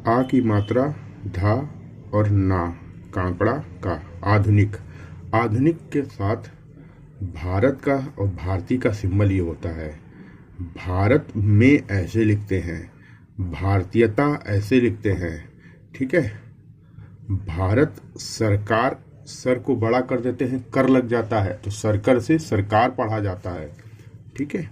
आ की मात्रा धा और ना, कांकड़ा का। आधुनिक, आधुनिक के साथ भारत का और भारतीय का सिंबल ये होता है। भारत में ऐसे लिखते हैं, भारतीयता ऐसे लिखते हैं, ठीक है। भारत सरकार, सर को बड़ा कर देते हैं, कर लग जाता है तो सरकर से सरकार पढ़ा जाता है, ठीक है।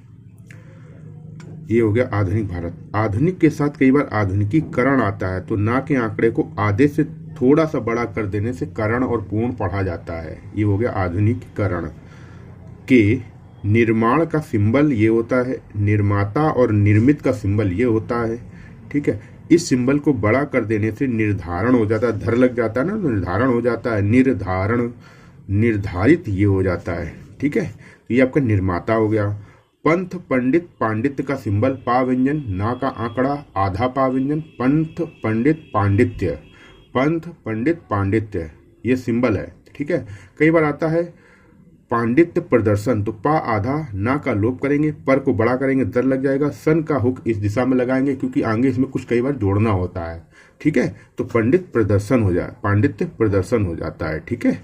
ये हो गया आधुनिक भारत। आधुनिक के साथ कई बार आधुनिकीकरण आता है, तो ना के आंकड़े को आधे से थोड़ा सा बड़ा कर देने से करण और पूर्ण पढ़ा जाता है। ये हो गया आधुनिकीकरण। के निर्माण का सिंबल ये होता है, निर्माता और निर्मित का सिंबल ये होता है, ठीक है। इस सिंबल को बड़ा कर देने से निर्धारण हो जाता है, धर लग जाता है ना, तो निर्धारण हो जाता है, निर्धारण, निर्धारित ये हो जाता है, ठीक है। तो ये आपका निर्माता हो गया। पंथ पंडित पांडित्य का सिंबल पा व्यंजन, ना का आंकड़ा आधा पा व्यंजन, पंथ पंडित पांडित्य, पंथ पंडित पांडित्य ये सिंबल है, ठीक है। कई बार आता है पांडित्य प्रदर्शन, तो पा आधा, ना का लोप करेंगे, पर को बड़ा करेंगे, दर लग जाएगा, सन का हुक इस दिशा में लगाएंगे क्योंकि आगे इसमें कुछ कई बार जोड़ना होता है, ठीक है। तो पंडित प्रदर्शन हो जाए, पांडित्य प्रदर्शन हो जाता है, ठीक है।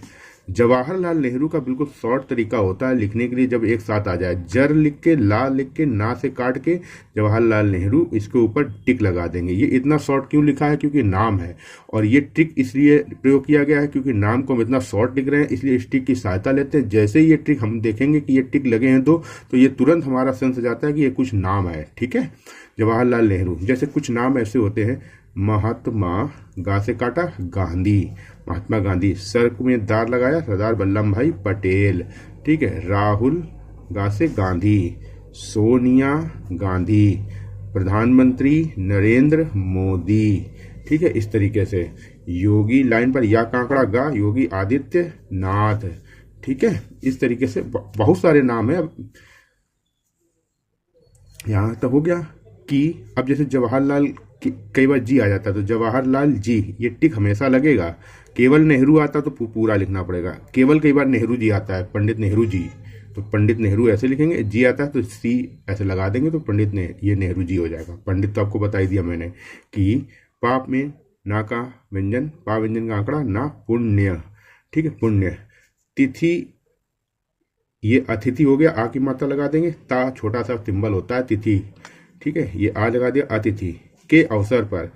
जवाहरलाल नेहरू का बिल्कुल शॉर्ट तरीका होता है लिखने के लिए, जब एक साथ आ जाए, जर लिख के, ला लिख के, ना से काट के जवाहरलाल नेहरू, इसके ऊपर टिक लगा देंगे। ये इतना शॉर्ट क्यों लिखा है? क्योंकि नाम है, और ये ट्रिक इसलिए प्रयोग किया गया है क्योंकि नाम को हम इतना शॉर्ट लिख रहे हैं, इसलिए इस ट्रिक की सहायता लेते हैं। जैसे ही ये ट्रिक हम देखेंगे कि ये टिक लगे हैं तो ये तुरंत हमारा सेंस हो जाता है कि ये कुछ नाम है, ठीक है। जवाहरलाल नेहरू जैसे कुछ नाम ऐसे होते हैं, महात्मा, गा से काटा, गांधी, महात्मा गांधी, सर में दार लगाया, सरदार वल्लभ भाई पटेल, ठीक है। राहुल, गा से गांधी, सोनिया गांधी, प्रधानमंत्री नरेंद्र मोदी, ठीक है। इस तरीके से योगी लाइन पर, या कांकड़ा गा, योगी आदित्य नाथ, ठीक है। इस तरीके से बहुत सारे नाम है। यहां तक हो गया कि अब जैसे जवाहरलाल कई बार जी आ जाता है तो जवाहरलाल जी, ये टिक हमेशा लगेगा। केवल नेहरू आता तो पूरा लिखना पड़ेगा। केवल कई बार नेहरू जी आता है, पंडित नेहरू जी, तो पंडित नेहरू ऐसे लिखेंगे। जी आता है तो सी ऐसे लगा देंगे, तो पंडित ने ये नेहरू जी हो जाएगा। पंडित तो आपको बता ही दिया मैंने कि पाप में ना का व्यंजन, पा व्यंजन का आंकड़ा, ना पुण्य, ठीक है, पुण्य। तिथि, ये अतिथि हो गया, आ की मात्रा लगा देंगे, ता छोटा सा सिंबल होता है तिथि, ठीक है। ये आ लगा दिया, अतिथि। के अवसर पर,